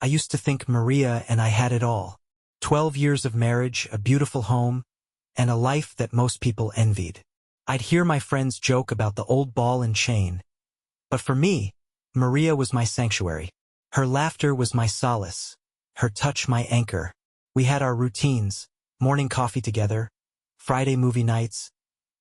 I used to think Maria and I had it all. 12 years of marriage, a beautiful home, and a life that most people envied. I'd hear my friends joke about the old ball and chain. But for me, Maria was my sanctuary. Her laughter was my solace, her touch my anchor. We had our routines, morning coffee together, Friday movie nights,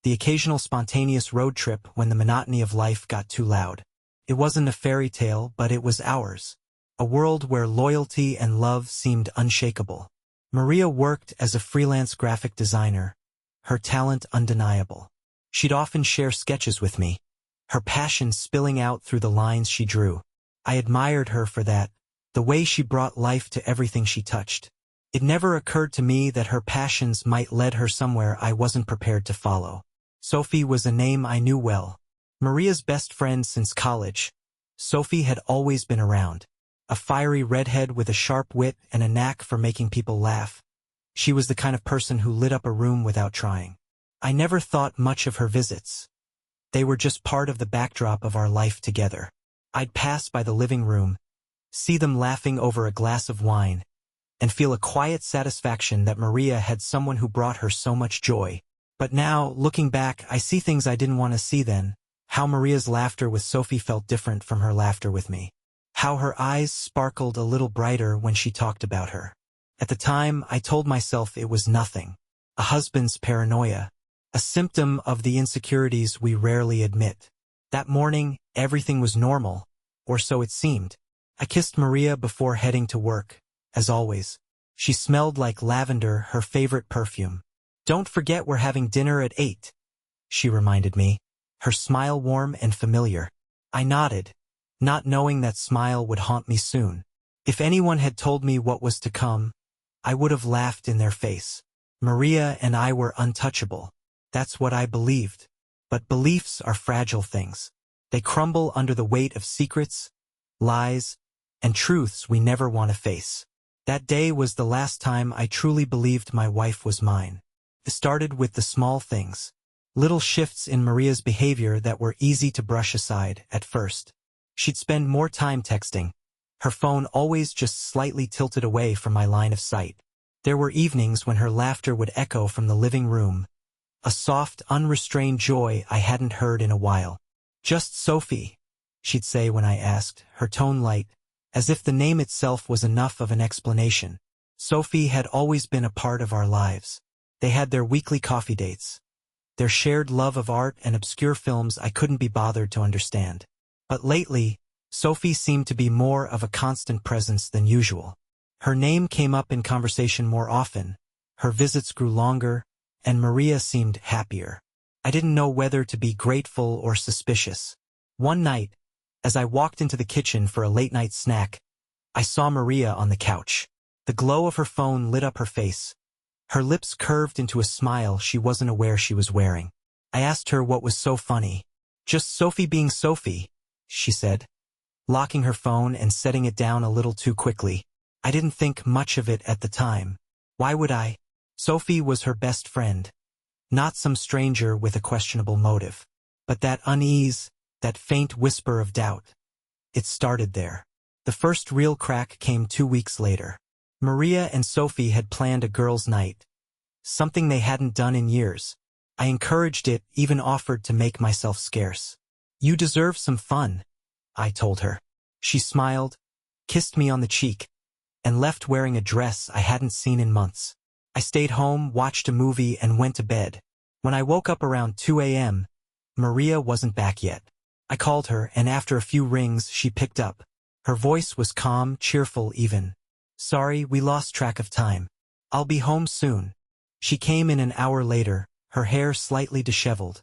the occasional spontaneous road trip when the monotony of life got too loud. It wasn't a fairy tale, but it was ours. A world where loyalty and love seemed unshakable. Maria worked as a freelance graphic designer, her talent undeniable. She'd often share sketches with me, her passion spilling out through the lines she drew. I admired her for that, the way she brought life to everything she touched. It never occurred to me that her passions might lead her somewhere I wasn't prepared to follow. Sophie was a name I knew well. Maria's best friend since college. Sophie had always been around. A fiery redhead with a sharp wit and a knack for making people laugh. She was the kind of person who lit up a room without trying. I never thought much of her visits. They were just part of the backdrop of our life together. I'd pass by the living room, see them laughing over a glass of wine, and feel a quiet satisfaction that Maria had someone who brought her so much joy. But now, looking back, I see things I didn't want to see then. How Maria's laughter with Sophie felt different from her laughter with me. How her eyes sparkled a little brighter when she talked about her. At the time, I told myself it was nothing. A husband's paranoia. A symptom of the insecurities we rarely admit. That morning, everything was normal, or so it seemed. I kissed Maria before heading to work, as always. She smelled like lavender, her favorite perfume. "Don't forget we're having dinner at 8, she reminded me, her smile warm and familiar. I nodded, not knowing that smile would haunt me soon. If anyone had told me what was to come, I would have laughed in their face. Maria and I were untouchable. That's what I believed. But beliefs are fragile things. They crumble under the weight of secrets, lies, and truths we never want to face. That day was the last time I truly believed my wife was mine. It started with the small things. Little shifts in Maria's behavior that were easy to brush aside at first. She'd spend more time texting, her phone always just slightly tilted away from my line of sight. There were evenings when her laughter would echo from the living room, a soft, unrestrained joy I hadn't heard in a while. "Just Sophie," she'd say when I asked, her tone light, as if the name itself was enough of an explanation. Sophie had always been a part of our lives. They had their weekly coffee dates, their shared love of art and obscure films I couldn't be bothered to understand. But lately, Sophie seemed to be more of a constant presence than usual. Her name came up in conversation more often, her visits grew longer, and Maria seemed happier. I didn't know whether to be grateful or suspicious. One night, as I walked into the kitchen for a late-night snack, I saw Maria on the couch. The glow of her phone lit up her face. Her lips curved into a smile she wasn't aware she was wearing. I asked her what was so funny. "Just Sophie being Sophie," she said, locking her phone and setting it down a little too quickly. I didn't think much of it at the time. Why would I? Sophie was her best friend. Not some stranger with a questionable motive. But that unease, that faint whisper of doubt. It started there. The first real crack came 2 weeks later. Maria and Sophie had planned a girls' night. Something they hadn't done in years. I encouraged it, even offered to make myself scarce. "You deserve some fun," I told her. She smiled, kissed me on the cheek, and left wearing a dress I hadn't seen in months. I stayed home, watched a movie, and went to bed. When I woke up around 2 a.m., Maria wasn't back yet. I called her, and after a few rings, she picked up. Her voice was calm, cheerful even. "Sorry, we lost track of time. I'll be home soon." She came in an hour later, her hair slightly disheveled,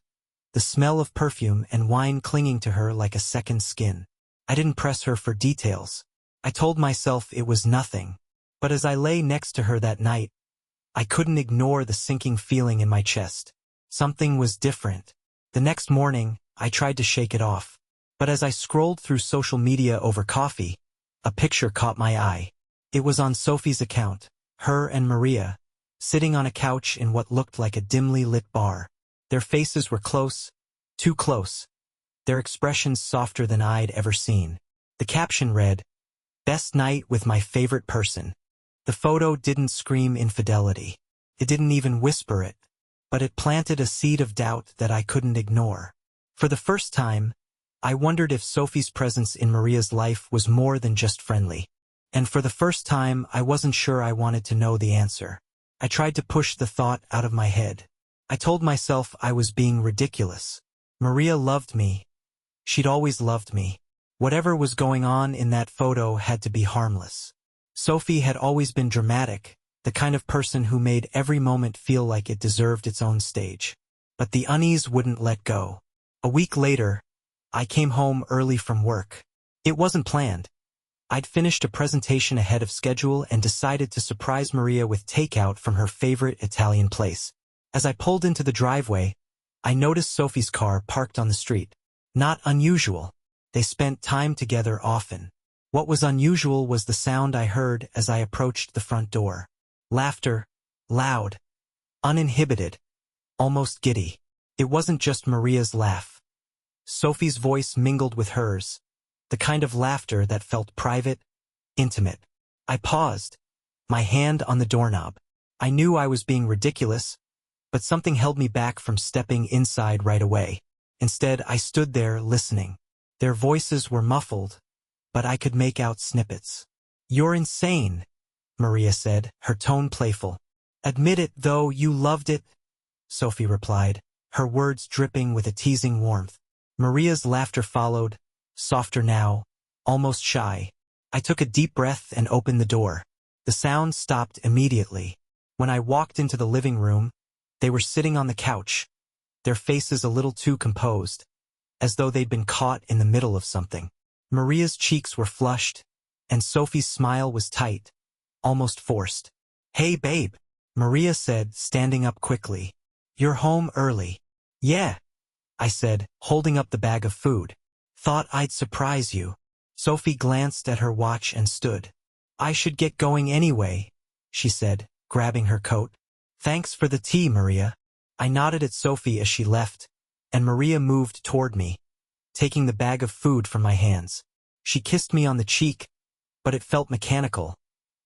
the smell of perfume and wine clinging to her like a second skin. I didn't press her for details. I told myself it was nothing. But as I lay next to her that night, I couldn't ignore the sinking feeling in my chest. Something was different. The next morning, I tried to shake it off. But as I scrolled through social media over coffee, a picture caught my eye. It was on Sophie's account, her and Maria, sitting on a couch in what looked like a dimly lit bar. Their faces were close, too close, their expressions softer than I'd ever seen. The caption read, Best night with my favorite person. The photo didn't scream infidelity. It didn't even whisper it, but it planted a seed of doubt that I couldn't ignore. For the first time, I wondered if Sophie's presence in Maria's life was more than just friendly. And for the first time, I wasn't sure I wanted to know the answer. I tried to push the thought out of my head. I told myself I was being ridiculous. Maria loved me. She'd always loved me. Whatever was going on in that photo had to be harmless. Sophie had always been dramatic, the kind of person who made every moment feel like it deserved its own stage. But the unease wouldn't let go. A week later, I came home early from work. It wasn't planned. I'd finished a presentation ahead of schedule and decided to surprise Maria with takeout from her favorite Italian place. As I pulled into the driveway, I noticed Sophie's car parked on the street. Not unusual. They spent time together often. What was unusual was the sound I heard as I approached the front door. Laughter, loud, uninhibited, almost giddy. It wasn't just Maria's laugh. Sophie's voice mingled with hers, the kind of laughter that felt private, intimate. I paused, my hand on the doorknob. I knew I was being ridiculous, but something held me back from stepping inside right away. Instead, I stood there listening. Their voices were muffled, but I could make out snippets. "You're insane," Maria said, her tone playful. "Admit it, though, you loved it," Sophie replied, her words dripping with a teasing warmth. Maria's laughter followed, softer now, almost shy. I took a deep breath and opened the door. The sound stopped immediately. When I walked into the living room, they were sitting on the couch, their faces a little too composed, as though they'd been caught in the middle of something. Maria's cheeks were flushed, and Sophie's smile was tight, almost forced. "Hey, babe," Maria said, standing up quickly. "You're home early." "Yeah," I said, holding up the bag of food. "Thought I'd surprise you." Sophie glanced at her watch and stood. "I should get going anyway," she said, grabbing her coat. "Thanks for the tea, Maria." I nodded at Sophie as she left, and Maria moved toward me, taking the bag of food from my hands. She kissed me on the cheek, but it felt mechanical,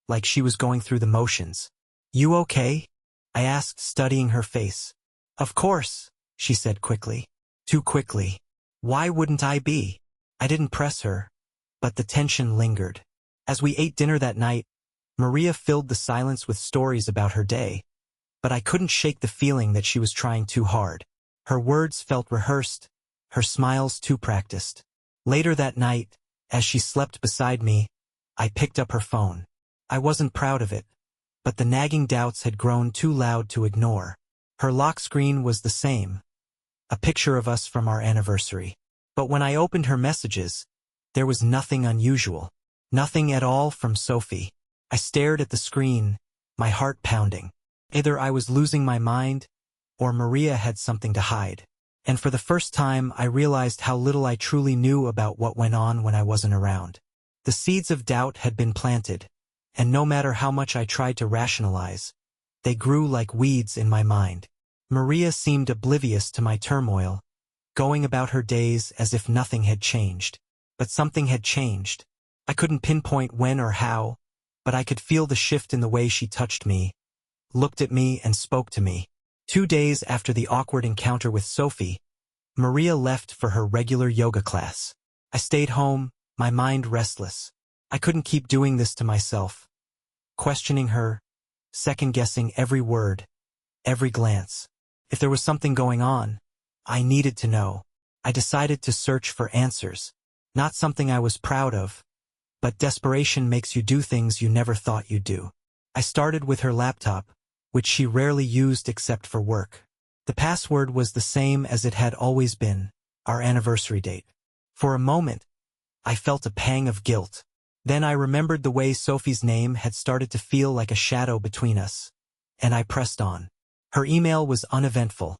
like she was going through the motions. "You okay?" I asked, studying her face. "Of course," she said quickly. Too quickly. Why wouldn't I be? I didn't press her, but the tension lingered. As we ate dinner that night, Maria filled the silence with stories about her day, but I couldn't shake the feeling that she was trying too hard. Her words felt rehearsed, her smiles too practiced. Later that night, as she slept beside me, I picked up her phone. I wasn't proud of it, but the nagging doubts had grown too loud to ignore. Her lock screen was the same, a picture of us from our anniversary. But when I opened her messages, there was nothing unusual. Nothing at all from Sophie. I stared at the screen, my heart pounding. Either I was losing my mind, or Maria had something to hide. And for the first time, I realized how little I truly knew about what went on when I wasn't around. The seeds of doubt had been planted, and no matter how much I tried to rationalize, they grew like weeds in my mind. Maria seemed oblivious to my turmoil, going about her days as if nothing had changed. But something had changed. I couldn't pinpoint when or how, but I could feel the shift in the way she touched me, looked at me, and spoke to me. 2 days after the awkward encounter with Sophie, Maria left for her regular yoga class. I stayed home, my mind restless. I couldn't keep doing this to myself, questioning her, second-guessing every word, every glance. If there was something going on, I needed to know. I decided to search for answers. Not something I was proud of, but desperation makes you do things you never thought you'd do. I started with her laptop, which she rarely used except for work. The password was the same as it had always been, our anniversary date. For a moment, I felt a pang of guilt. Then I remembered the way Sophie's name had started to feel like a shadow between us, and I pressed on. Her email was uneventful,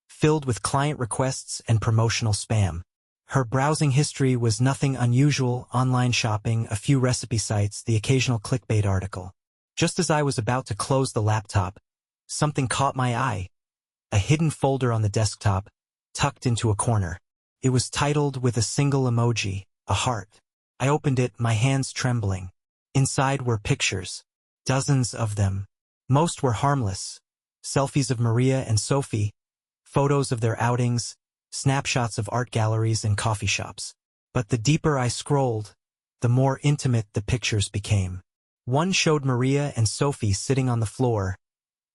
filled with client requests and promotional spam. Her browsing history was nothing unusual: online shopping, a few recipe sites, the occasional clickbait article. Just as I was about to close the laptop, something caught my eye. A hidden folder on the desktop, tucked into a corner. It was titled with a single emoji, a heart. I opened it, my hands trembling. Inside were pictures. Dozens of them. Most were harmless. Selfies of Maria and Sophie, photos of their outings, snapshots of art galleries and coffee shops. But the deeper I scrolled, the more intimate the pictures became. One showed Maria and Sophie sitting on the floor,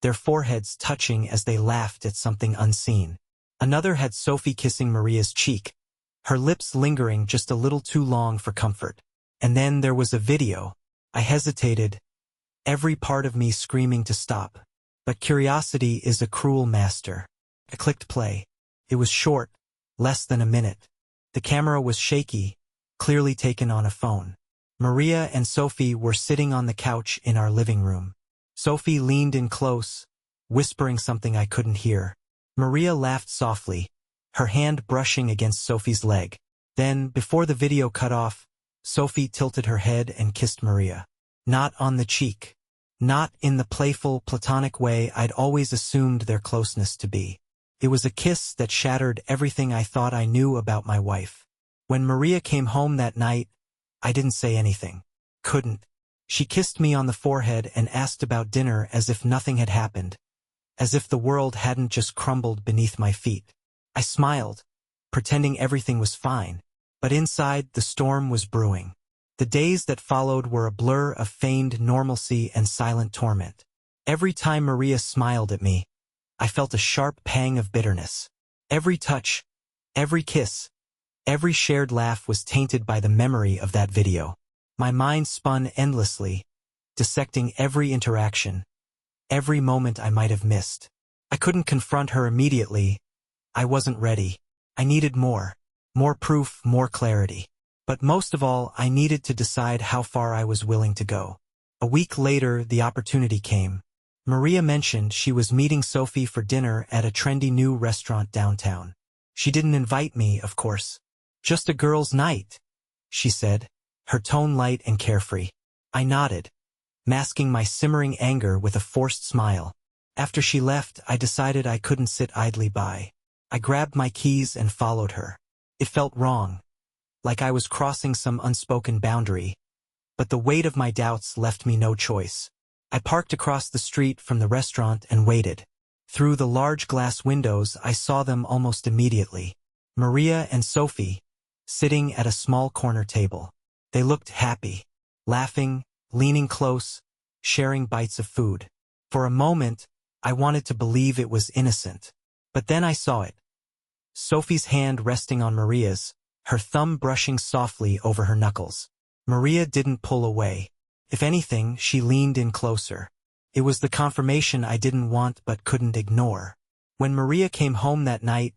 their foreheads touching as they laughed at something unseen. Another had Sophie kissing Maria's cheek, her lips lingering just a little too long for comfort. And then there was a video. I hesitated, every part of me screaming to stop. But curiosity is a cruel master. I clicked play. It was short, less than a minute. The camera was shaky, clearly taken on a phone. Maria and Sophie were sitting on the couch in our living room. Sophie leaned in close, whispering something I couldn't hear. Maria laughed softly, her hand brushing against Sophie's leg. Then, before the video cut off, Sophie tilted her head and kissed Maria. Not on the cheek. Not in the playful, platonic way I'd always assumed their closeness to be. It was a kiss that shattered everything I thought I knew about my wife. When Maria came home that night, I didn't say anything. Couldn't. She kissed me on the forehead and asked about dinner as if nothing had happened, as if the world hadn't just crumbled beneath my feet. I smiled, pretending everything was fine, but inside the storm was brewing. The days that followed were a blur of feigned normalcy and silent torment. Every time Maria smiled at me, I felt a sharp pang of bitterness. Every touch, every kiss, every shared laugh was tainted by the memory of that video. My mind spun endlessly, dissecting every interaction, every moment I might have missed. I couldn't confront her immediately. I wasn't ready. I needed more proof, more clarity. But most of all, I needed to decide how far I was willing to go. A week later, the opportunity came. Maria mentioned she was meeting Sophie for dinner at a trendy new restaurant downtown. She didn't invite me, of course. Just a girls' night, she said, her tone light and carefree. I nodded, masking my simmering anger with a forced smile. After she left, I decided I couldn't sit idly by. I grabbed my keys and followed her. It felt wrong, like I was crossing some unspoken boundary, but the weight of my doubts left me no choice. I parked across the street from the restaurant and waited. Through the large glass windows, I saw them almost immediately. Maria and Sophie, sitting at a small corner table. They looked happy, laughing, leaning close, sharing bites of food. For a moment, I wanted to believe it was innocent. But then I saw it. Sophie's hand resting on Maria's, her thumb brushing softly over her knuckles. Maria didn't pull away. If anything, she leaned in closer. It was the confirmation I didn't want but couldn't ignore. When Maria came home that night,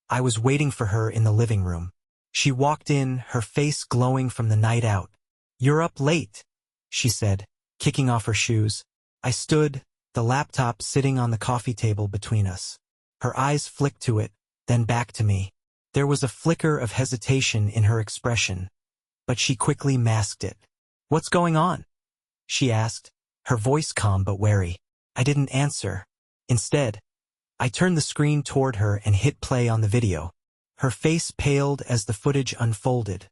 I was waiting for her in the living room. She walked in, her face glowing from the night out. "You're up late," she said, kicking off her shoes. I stood, the laptop sitting on the coffee table between us. Her eyes flicked to it, then back to me. There was a flicker of hesitation in her expression, but she quickly masked it. "What's going on?" she asked, her voice calm but wary. I didn't answer. Instead, I turned the screen toward her and hit play on the video. Her face paled as the footage unfolded,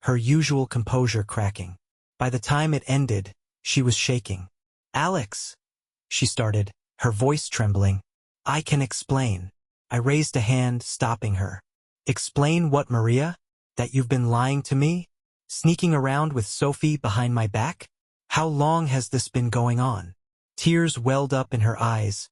her usual composure cracking. By the time it ended, she was shaking. "Alex," she started, her voice trembling. "I can explain." I raised a hand, stopping her. "Explain what, Maria? That you've been lying to me? Sneaking around with Sophie behind my back? How long has this been going on?" Tears welled up in her eyes,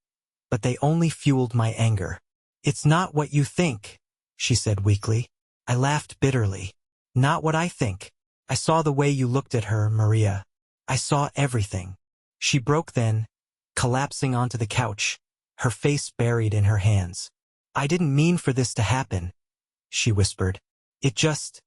but they only fueled my anger. "It's not what you think," she said weakly. I laughed bitterly. "Not what I think. I saw the way you looked at her, Maria. I saw everything." She broke then, collapsing onto the couch, her face buried in her hands. "I didn't mean for this to happen," she whispered. It just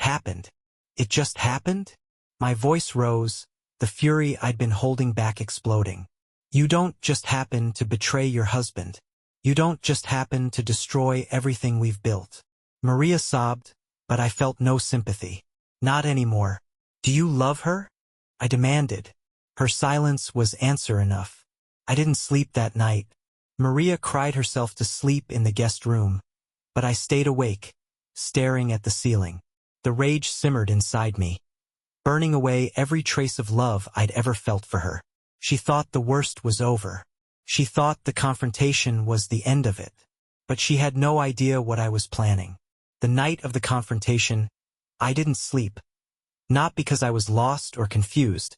happened. It just happened?" My voice rose, the fury I'd been holding back exploding. "You don't just happen to betray your husband. You don't just happen to destroy everything we've built." Maria sobbed, but I felt no sympathy. "Not anymore. Do you love her?" I demanded. Her silence was answer enough. I didn't sleep that night. Maria cried herself to sleep in the guest room, but I stayed awake, staring at the ceiling. The rage simmered inside me, burning away every trace of love I'd ever felt for her. She thought the worst was over. She thought the confrontation was the end of it. But she had no idea what I was planning. The night of the confrontation, I didn't sleep. Not because I was lost or confused,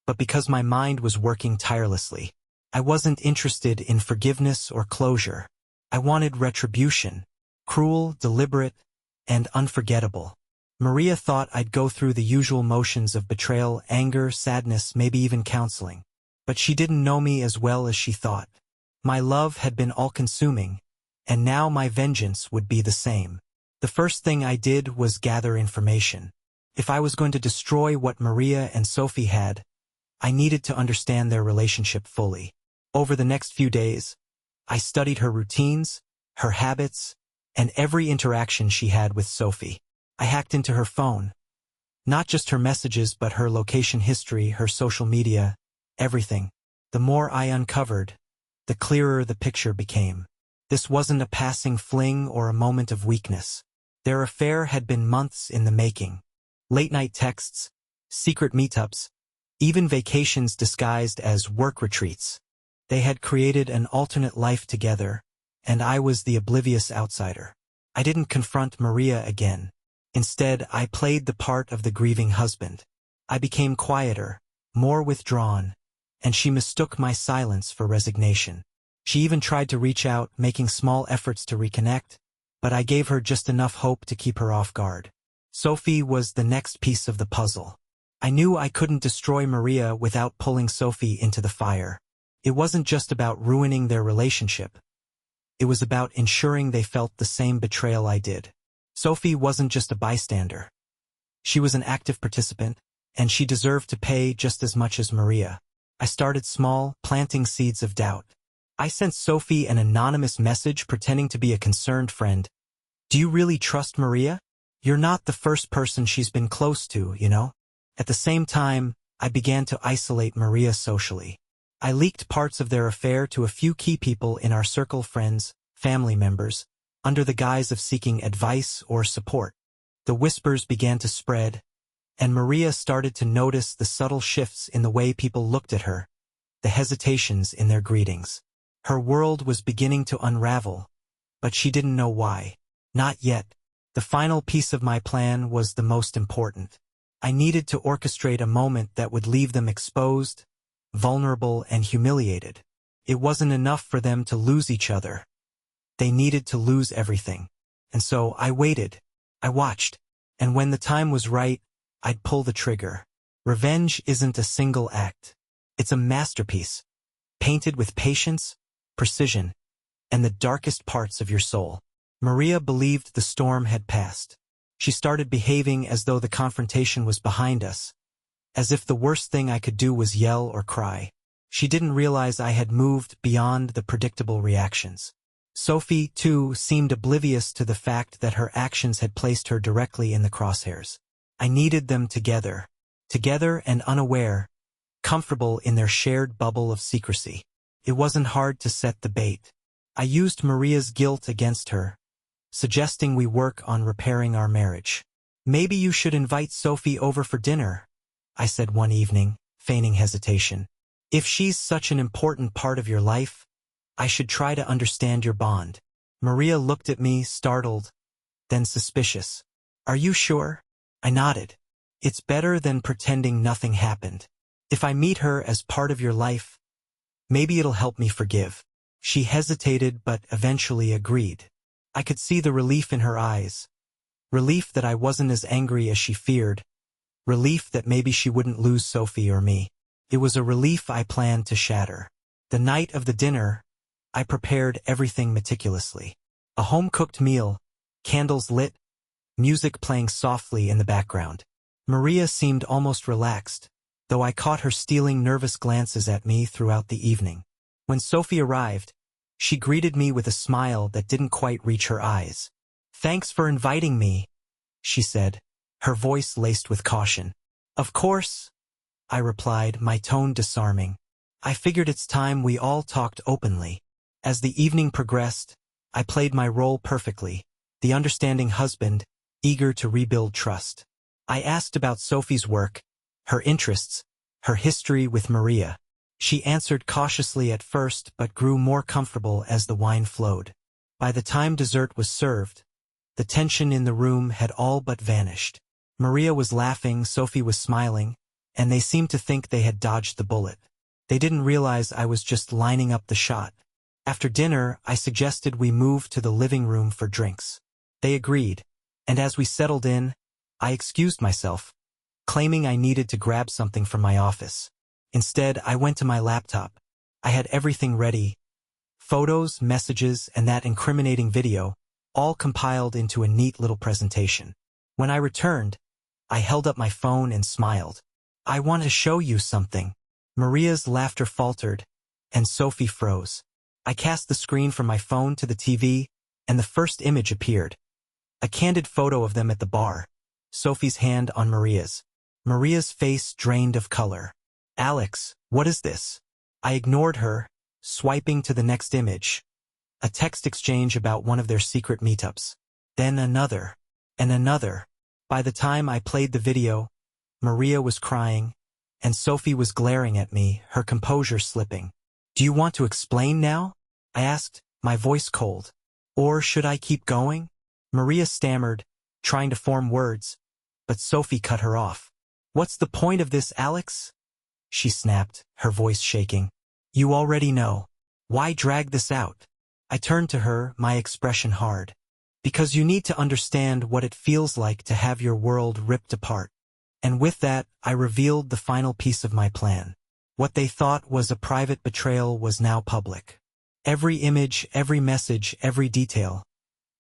but because my mind was working tirelessly. I wasn't interested in forgiveness or closure. I wanted retribution, cruel, deliberate, and unforgettable. Maria thought I'd go through the usual motions of betrayal, anger, sadness, maybe even counseling. But she didn't know me as well as she thought. My love had been all-consuming, and now my vengeance would be the same. The first thing I did was gather information. If I was going to destroy what Maria and Sophie had, I needed to understand their relationship fully. Over the next few days, I studied her routines, her habits, and every interaction she had with Sophie. I hacked into her phone. Not just her messages, but her location history, her social media, everything. The more I uncovered, the clearer the picture became. This wasn't a passing fling or a moment of weakness. Their affair had been months in the making. Late-night texts, secret meetups, even vacations disguised as work retreats. They had created an alternate life together, and I was the oblivious outsider. I didn't confront Maria again. Instead, I played the part of the grieving husband. I became quieter, more withdrawn, and she mistook my silence for resignation. She even tried to reach out, making small efforts to reconnect, but I gave her just enough hope to keep her off guard. Sophie was the next piece of the puzzle. I knew I couldn't destroy Maria without pulling Sophie into the fire. It wasn't just about ruining their relationship. It was about ensuring they felt the same betrayal I did. Sophie wasn't just a bystander. She was an active participant, and she deserved to pay just as much as Maria. I started small, planting seeds of doubt. I sent Sophie an anonymous message pretending to be a concerned friend. Do you really trust Maria? You're not the first person she's been close to, you know? At the same time, I began to isolate Maria socially. I leaked parts of their affair to a few key people in our circle, friends, family members, under the guise of seeking advice or support. The whispers began to spread, and Maria started to notice the subtle shifts in the way people looked at her, the hesitations in their greetings. Her world was beginning to unravel, but she didn't know why. Not yet. The final piece of my plan was the most important. I needed to orchestrate a moment that would leave them exposed, vulnerable, and humiliated. It wasn't enough for them to lose each other. They needed to lose everything. And so I waited. I watched. And when the time was right, I'd pull the trigger. Revenge isn't a single act. It's a masterpiece, painted with patience, precision, and the darkest parts of your soul. Maria believed the storm had passed. She started behaving as though the confrontation was behind us, as if the worst thing I could do was yell or cry. She didn't realize I had moved beyond the predictable reactions. Sophie, too, seemed oblivious to the fact that her actions had placed her directly in the crosshairs. I needed them together and unaware, comfortable in their shared bubble of secrecy. It wasn't hard to set the bait. I used Maria's guilt against her, suggesting we work on repairing our marriage. Maybe you should invite Sophie over for dinner, I said one evening, feigning hesitation. If she's such an important part of your life, I should try to understand your bond. Maria looked at me, startled, then suspicious. Are you sure? I nodded. It's better than pretending nothing happened. If I meet her as part of your life, maybe it'll help me forgive. She hesitated but eventually agreed. I could see the relief in her eyes. Relief that I wasn't as angry as she feared. Relief that maybe she wouldn't lose Sophie or me. It was a relief I planned to shatter. The night of the dinner, I prepared everything meticulously. A home-cooked meal, candles lit, music playing softly in the background. Maria seemed almost relaxed, though I caught her stealing nervous glances at me throughout the evening. When Sophie arrived, she greeted me with a smile that didn't quite reach her eyes. "Thanks for inviting me," she said, her voice laced with caution. "Of course," I replied, my tone disarming. I figured it's time we all talked openly. As the evening progressed, I played my role perfectly, the understanding husband, eager to rebuild trust. I asked about Sophie's work, her interests, her history with Maria. She answered cautiously at first but grew more comfortable as the wine flowed. By the time dessert was served, the tension in the room had all but vanished. Maria was laughing, Sophie was smiling, and they seemed to think they had dodged the bullet. They didn't realize I was just lining up the shot. After dinner, I suggested we move to the living room for drinks. They agreed, and as we settled in, I excused myself, claiming I needed to grab something from my office. Instead, I went to my laptop. I had everything ready. Photos, messages, and that incriminating video, all compiled into a neat little presentation. When I returned, I held up my phone and smiled. "I want to show you something." Maria's laughter faltered, and Sophie froze. I cast the screen from my phone to the TV, and the first image appeared. A candid photo of them at the bar, Sophie's hand on Maria's. Maria's face drained of color. "Alex, what is this?" I ignored her, swiping to the next image. A text exchange about one of their secret meetups. Then another, and another. By the time I played the video, Maria was crying, and Sophie was glaring at me, her composure slipping. "Do you want to explain now?" I asked, my voice cold. "Or should I keep going?" Maria stammered, trying to form words, but Sophie cut her off. "What's the point of this, Alex?" she snapped, her voice shaking. "You already know. Why drag this out?" I turned to her, my expression hard. "Because you need to understand what it feels like to have your world ripped apart." And with that, I revealed the final piece of my plan. What they thought was a private betrayal was now public. Every image, every message, every detail.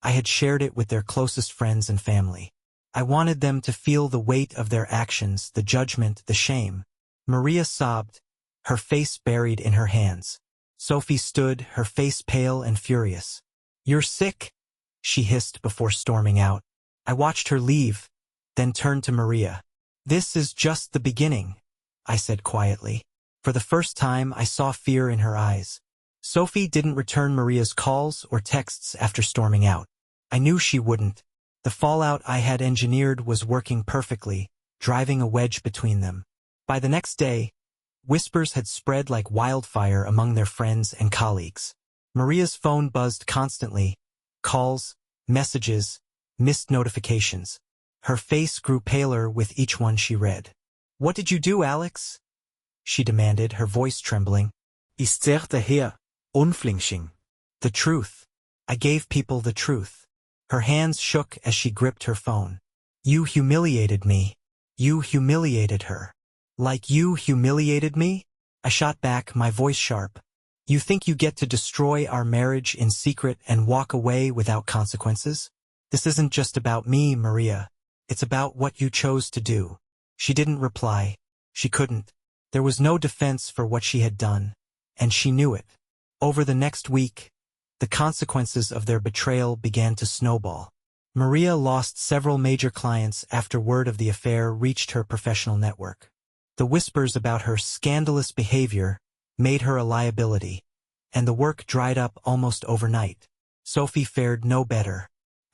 I had shared it with their closest friends and family. I wanted them to feel the weight of their actions, the judgment, the shame. Maria sobbed, her face buried in her hands. Sophie stood, her face pale and furious. "You're sick," she hissed before storming out. I watched her leave, then turned to Maria. "This is just the beginning," I said quietly. For the first time, I saw fear in her eyes. Sophie didn't return Maria's calls or texts after storming out. I knew she wouldn't. The fallout I had engineered was working perfectly, driving a wedge between them. By the next day, whispers had spread like wildfire among their friends and colleagues. Maria's phone buzzed constantly. Calls, messages, missed notifications. Her face grew paler with each one she read. "What did you do, Alex?" she demanded, her voice trembling. "Ich sagte her, unflinching." "The truth." I gave people the truth. Her hands shook as she gripped her phone. "You humiliated me." "You humiliated her." "Like you humiliated me?" I shot back, my voice sharp. "You think you get to destroy our marriage in secret and walk away without consequences? This isn't just about me, Maria. It's about what you chose to do." She didn't reply. She couldn't. There was no defense for what she had done, and she knew it. Over the next week, the consequences of their betrayal began to snowball. Maria lost several major clients after word of the affair reached her professional network. The whispers about her scandalous behavior made her a liability, and the work dried up almost overnight. Sophie fared no better.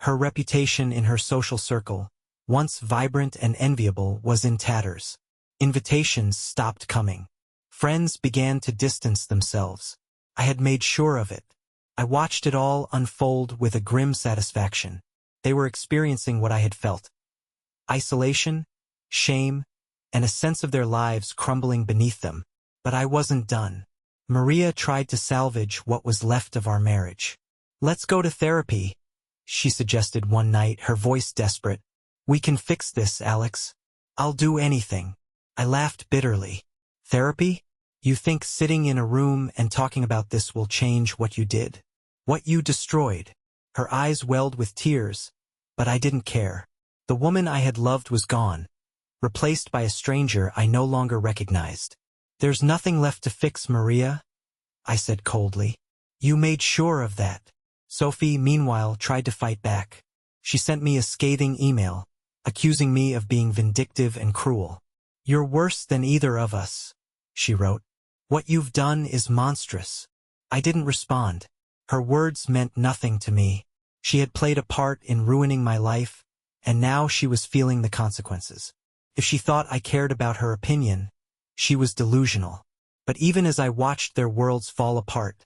Her reputation in her social circle, once vibrant and enviable, was in tatters. Invitations stopped coming. Friends began to distance themselves. I had made sure of it. I watched it all unfold with a grim satisfaction. They were experiencing what I had felt. Isolation, shame, and a sense of their lives crumbling beneath them. But I wasn't done. Maria tried to salvage what was left of our marriage. "Let's go to therapy," she suggested one night, her voice desperate. "We can fix this, Alex. I'll do anything." I laughed bitterly. "Therapy? You think sitting in a room and talking about this will change what you did? What you destroyed?" Her eyes welled with tears, but I didn't care. The woman I had loved was gone, replaced by a stranger I no longer recognized. "There's nothing left to fix, Maria," I said coldly. "You made sure of that." Sophie, meanwhile, tried to fight back. She sent me a scathing email, accusing me of being vindictive and cruel. "You're worse than either of us," she wrote. "What you've done is monstrous." I didn't respond. Her words meant nothing to me. She had played a part in ruining my life, and now she was feeling the consequences. If she thought I cared about her opinion, she was delusional. But even as I watched their worlds fall apart,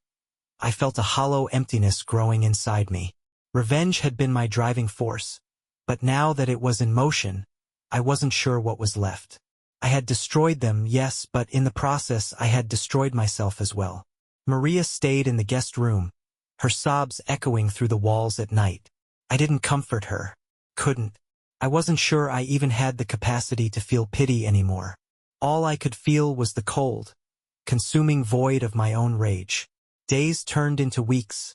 I felt a hollow emptiness growing inside me. Revenge had been my driving force, but now that it was in motion, I wasn't sure what was left. I had destroyed them, yes, but in the process I had destroyed myself as well. Maria stayed in the guest room, her sobs echoing through the walls at night. I didn't comfort her. Couldn't. I wasn't sure I even had the capacity to feel pity anymore. All I could feel was the cold, consuming void of my own rage. Days turned into weeks,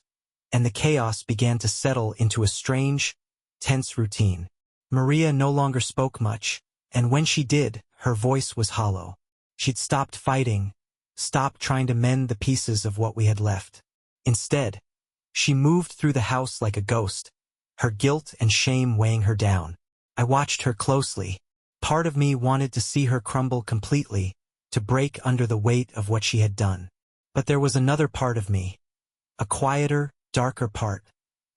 and the chaos began to settle into a strange, tense routine. Maria no longer spoke much, and when she did, her voice was hollow. She'd stopped fighting, stopped trying to mend the pieces of what we had left. Instead, she moved through the house like a ghost, her guilt and shame weighing her down. I watched her closely. Part of me wanted to see her crumble completely, to break under the weight of what she had done. But there was another part of me, a quieter, darker part,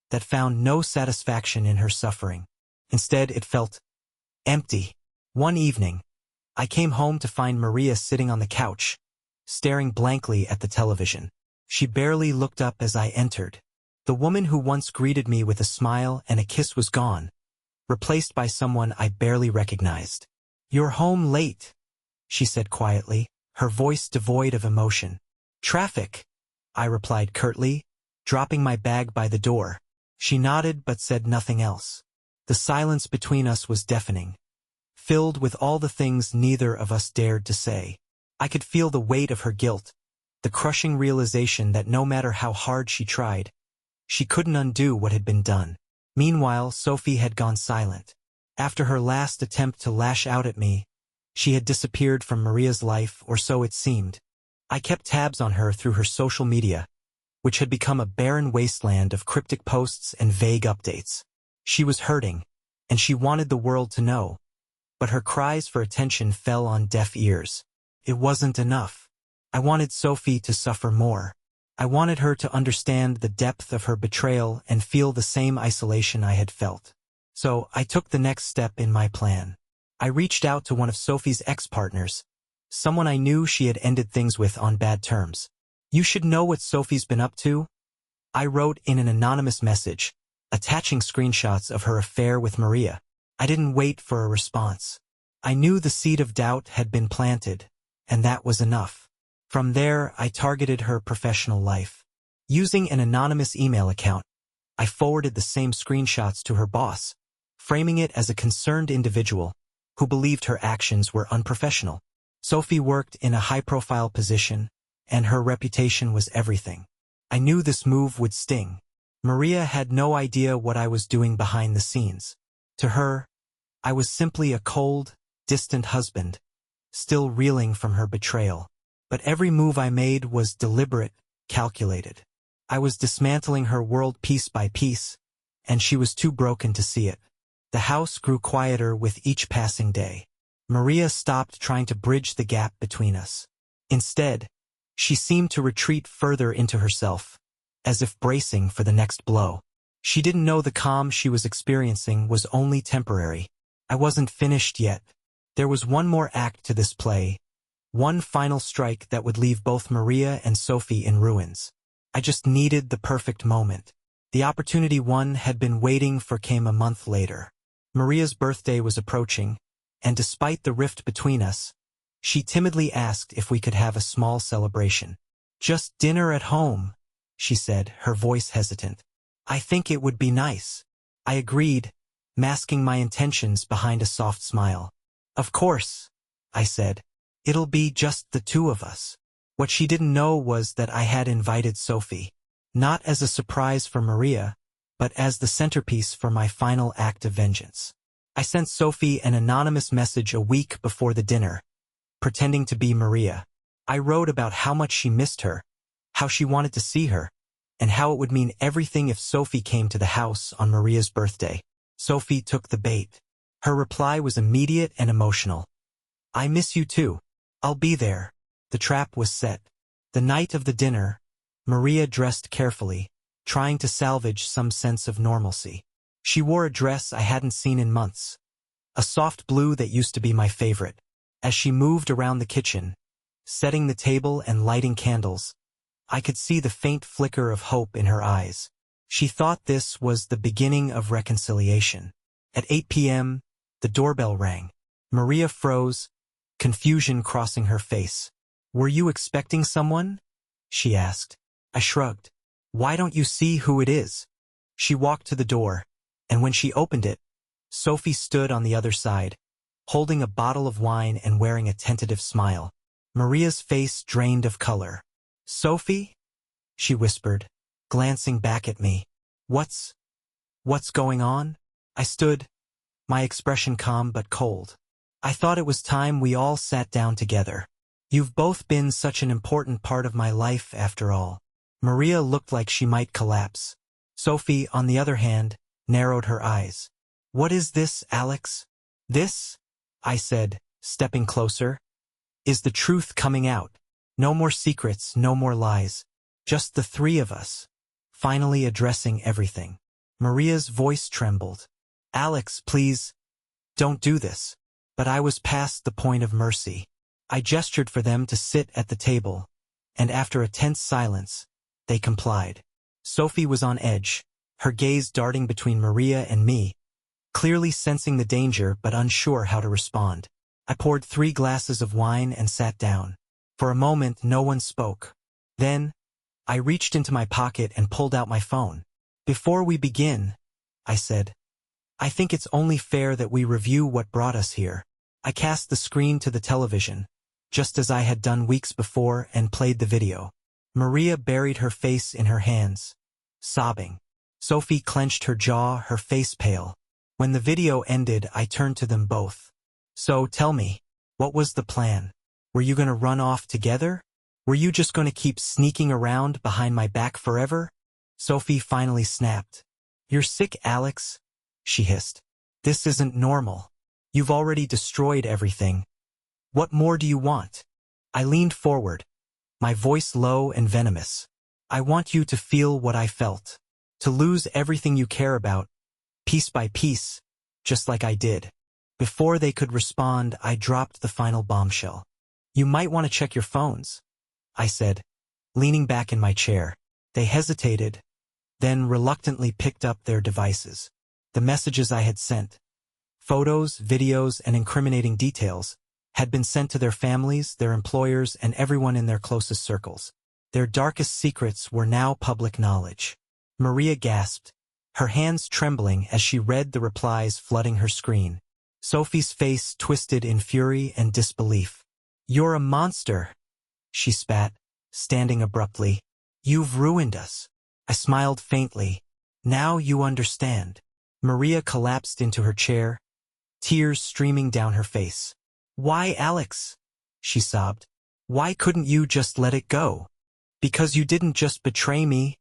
that found no satisfaction in her suffering. Instead, it felt empty. One evening, I came home to find Maria sitting on the couch, staring blankly at the television. She barely looked up as I entered. The woman who once greeted me with a smile and a kiss was gone, replaced by someone I barely recognized. "You're home late," she said quietly, her voice devoid of emotion. "Traffic," I replied curtly, dropping my bag by the door. She nodded but said nothing else. The silence between us was deafening, filled with all the things neither of us dared to say. I could feel the weight of her guilt, the crushing realization that no matter how hard she tried, she couldn't undo what had been done. Meanwhile, Sophie had gone silent. After her last attempt to lash out at me, she had disappeared from Maria's life, or so it seemed. I kept tabs on her through her social media, which had become a barren wasteland of cryptic posts and vague updates. She was hurting, and she wanted the world to know, but her cries for attention fell on deaf ears. It wasn't enough. I wanted Sophie to suffer more. I wanted her to understand the depth of her betrayal and feel the same isolation I had felt. So I took the next step in my plan. I reached out to one of Sophie's ex-partners, someone I knew she had ended things with on bad terms. "You should know what Sophie's been up to," I wrote in an anonymous message, attaching screenshots of her affair with Maria. I didn't wait for a response. I knew the seed of doubt had been planted, and that was enough. From there, I targeted her professional life. Using an anonymous email account, I forwarded the same screenshots to her boss, framing it as a concerned individual who believed her actions were unprofessional. Sophie worked in a high-profile position, and her reputation was everything. I knew this move would sting. Maria had no idea what I was doing behind the scenes. To her, I was simply a cold, distant husband, still reeling from her betrayal. But every move I made was deliberate, calculated. I was dismantling her world piece by piece, and she was too broken to see it. The house grew quieter with each passing day. Maria stopped trying to bridge the gap between us. Instead, she seemed to retreat further into herself, as if bracing for the next blow. She didn't know the calm she was experiencing was only temporary. I wasn't finished yet. There was one more act to this play, one final strike that would leave both Maria and Sophie in ruins. I just needed the perfect moment. The opportunity one had been waiting for came a month later. Maria's birthday was approaching, and despite the rift between us, she timidly asked if we could have a small celebration. "Just dinner at home," she said, her voice hesitant. "I think it would be nice." I agreed, masking my intentions behind a soft smile. "Of course," I said. "It'll be just the two of us." What she didn't know was that I had invited Sophie, not as a surprise for Maria, but as the centerpiece for my final act of vengeance. I sent Sophie an anonymous message a week before the dinner, pretending to be Maria. I wrote about how much she missed her, how she wanted to see her, and how it would mean everything if Sophie came to the house on Maria's birthday. Sophie took the bait. Her reply was immediate and emotional. "I miss you too. I'll be there." The trap was set. The night of the dinner, Maria dressed carefully, trying to salvage some sense of normalcy. She wore a dress I hadn't seen in months, a soft blue that used to be my favorite. As she moved around the kitchen, setting the table and lighting candles, I could see the faint flicker of hope in her eyes. She thought this was the beginning of reconciliation. At 8 p.m., the doorbell rang. Maria froze, confusion crossing her face. "Were you expecting someone?" she asked. I shrugged. "Why don't you see who it is?" She walked to the door, and when she opened it, Sophie stood on the other side, holding a bottle of wine and wearing a tentative smile. Maria's face drained of color. "Sophie?" she whispered, glancing back at me. What's going on?" I stood, my expression calm but cold. "I thought it was time we all sat down together. You've both been such an important part of my life after all." Maria looked like she might collapse. Sophie, on the other hand, narrowed her eyes. "What is this, Alex?" "This," I said, stepping closer, "is the truth coming out. No more secrets, no more lies. Just the three of us, finally addressing everything." Maria's voice trembled. "Alex, please, don't do this." But I was past the point of mercy. I gestured for them to sit at the table, and after a tense silence, they complied. Sophie was on edge, her gaze darting between Maria and me, clearly sensing the danger but unsure how to respond. I poured 3 glasses of wine and sat down. For a moment, no one spoke. Then, I reached into my pocket and pulled out my phone. "Before we begin," I said, "I think it's only fair that we review what brought us here." I cast the screen to the television, just as I had done weeks before, and played the video. Maria buried her face in her hands, sobbing. Sophie clenched her jaw, her face pale. When the video ended, I turned to them both. "So tell me, what was the plan? Were you going to run off together? Were you just going to keep sneaking around behind my back forever?" Sophie finally snapped. "You're sick, Alex," she hissed. "This isn't normal. You've already destroyed everything. What more do you want?" I leaned forward, my voice low and venomous. "I want you to feel what I felt. To lose everything you care about, piece by piece, just like I did." Before they could respond, I dropped the final bombshell. "You might want to check your phones," I said, leaning back in my chair. They hesitated, then reluctantly picked up their devices. The messages I had sent, photos, videos, and incriminating details, had been sent to their families, their employers, and everyone in their closest circles. Their darkest secrets were now public knowledge. Maria gasped, her hands trembling as she read the replies flooding her screen. Sophie's face twisted in fury and disbelief. "You're a monster," she spat, standing abruptly. "You've ruined us." I smiled faintly. "Now you understand." Maria collapsed into her chair, tears streaming down her face. "Why, Alex?" she sobbed. "Why couldn't you just let it go?" "Because you didn't just betray me,"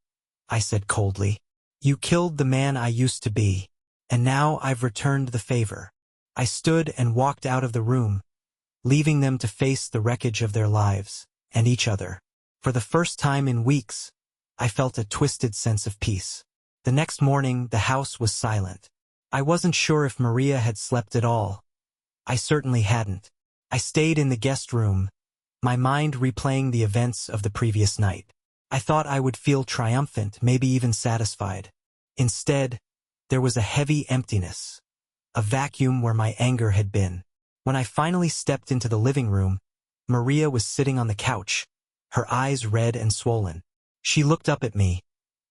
I said coldly. "You killed the man I used to be, and now I've returned the favor." I stood and walked out of the room, leaving them to face the wreckage of their lives, and each other. For the first time in weeks, I felt a twisted sense of peace. The next morning, the house was silent. I wasn't sure if Maria had slept at all. I certainly hadn't. I stayed in the guest room, my mind replaying the events of the previous night. I thought I would feel triumphant, maybe even satisfied. Instead, there was a heavy emptiness, a vacuum where my anger had been. When I finally stepped into the living room, Maria was sitting on the couch, her eyes red and swollen. She looked up at me,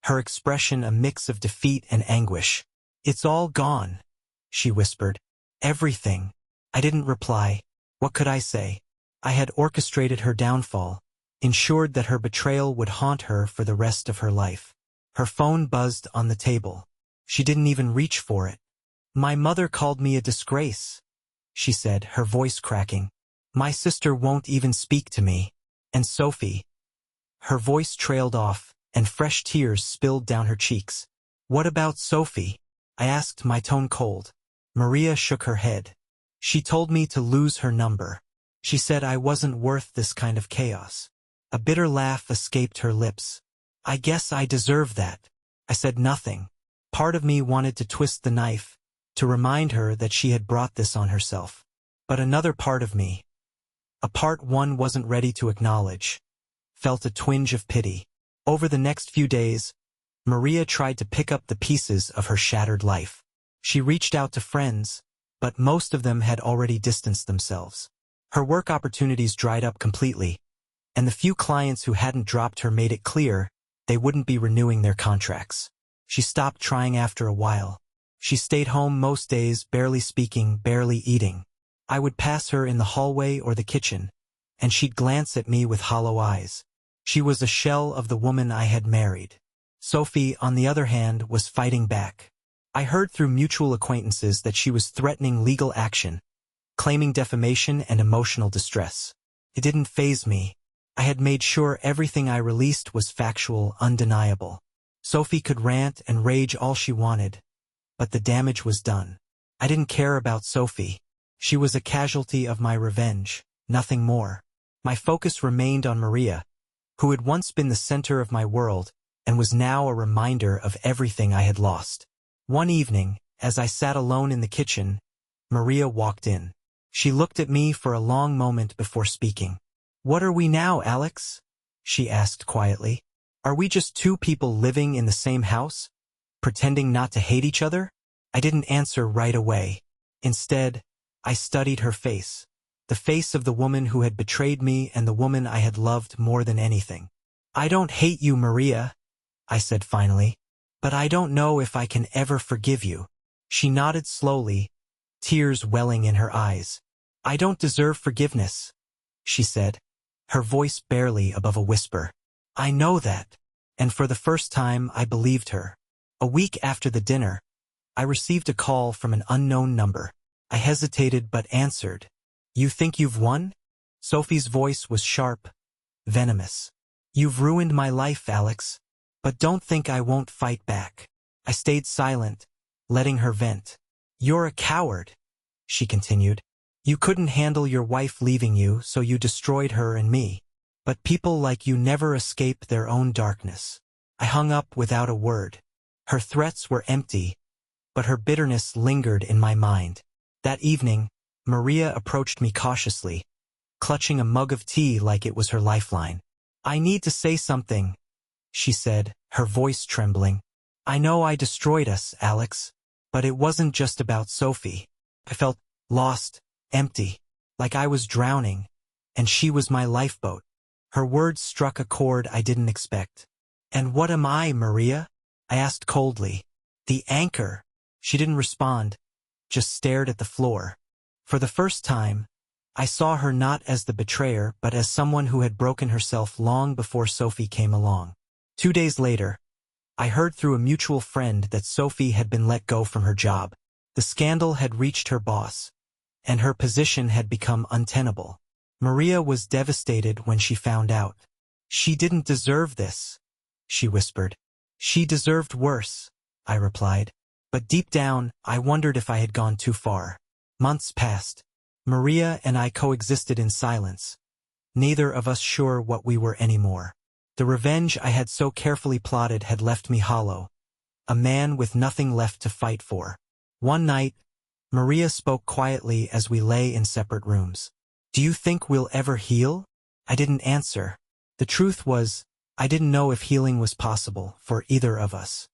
her expression a mix of defeat and anguish. "It's all gone," she whispered. "Everything." I didn't reply. What could I say? I had orchestrated her downfall, ensured that her betrayal would haunt her for the rest of her life. Her phone buzzed on the table. She didn't even reach for it. "My mother called me a disgrace," she said, her voice cracking. "My sister won't even speak to me. And Sophie." Her voice trailed off, and fresh tears spilled down her cheeks. "What about Sophie?" I asked, my tone cold. Maria shook her head. "She told me to lose her number. She said I wasn't worth this kind of chaos." A bitter laugh escaped her lips. "I guess I deserve that." I said nothing, Part of me wanted to twist the knife, to remind her that she had brought this on herself. But another part of me, a part one wasn't ready to acknowledge, felt a twinge of pity. Over the next few days, Maria tried to pick up the pieces of her shattered life. She reached out to friends, but most of them had already distanced themselves. Her work opportunities dried up completely, and the few clients who hadn't dropped her made it clear they wouldn't be renewing their contracts. She stopped trying after a while. She stayed home most days, barely speaking, barely eating. I would pass her in the hallway or the kitchen, and she'd glance at me with hollow eyes. She was a shell of the woman I had married. Sophie, on the other hand, was fighting back. I heard through mutual acquaintances that she was threatening legal action, claiming defamation and emotional distress. It didn't faze me. I had made sure everything I released was factual, undeniable. Sophie could rant and rage all she wanted, but the damage was done. I didn't care about Sophie. She was a casualty of my revenge, nothing more. My focus remained on Maria, who had once been the center of my world and was now a reminder of everything I had lost. One evening, as I sat alone in the kitchen, Maria walked in. She looked at me for a long moment before speaking. "What are we now, Alex?" she asked quietly. "Are we just two people living in the same house, pretending not to hate each other?" I didn't answer right away. Instead, I studied her face, the face of the woman who had betrayed me and the woman I had loved more than anything. "I don't hate you, Maria," I said finally, "but I don't know if I can ever forgive you." She nodded slowly, tears welling in her eyes. "I don't deserve forgiveness," she said, her voice barely above a whisper. I know that, and for the first time I believed her. A week after the dinner, I received a call from an unknown number. I hesitated but answered. "You think you've won?" Sophie's voice was sharp, venomous. "You've ruined my life, Alex, but don't think I won't fight back." I stayed silent, letting her vent. "You're a coward," she continued. "You couldn't handle your wife leaving you, so you destroyed her and me. But people like you never escape their own darkness." I hung up without a word. Her threats were empty, but her bitterness lingered in my mind. That evening, Maria approached me cautiously, clutching a mug of tea like it was her lifeline. "I need to say something," she said, her voice trembling. "I know I destroyed us, Alex, but it wasn't just about Sophie. I felt lost, empty, like I was drowning, and she was my lifeboat." Her words struck a chord I didn't expect. "And what am I, Maria?" I asked coldly. "The anchor." She didn't respond, just stared at the floor. For the first time, I saw her not as the betrayer but as someone who had broken herself long before Sophie came along. 2 days later, I heard through a mutual friend that Sophie had been let go from her job. The scandal had reached her boss, and her position had become untenable. Maria was devastated when she found out. "She didn't deserve this," she whispered. "She deserved worse," I replied. But deep down, I wondered if I had gone too far. Months passed. Maria and I coexisted in silence, neither of us sure what we were anymore. The revenge I had so carefully plotted had left me hollow, a man with nothing left to fight for. One night, Maria spoke quietly as we lay in separate rooms. "Do you think we'll ever heal?" I didn't answer. The truth was, I didn't know if healing was possible for either of us.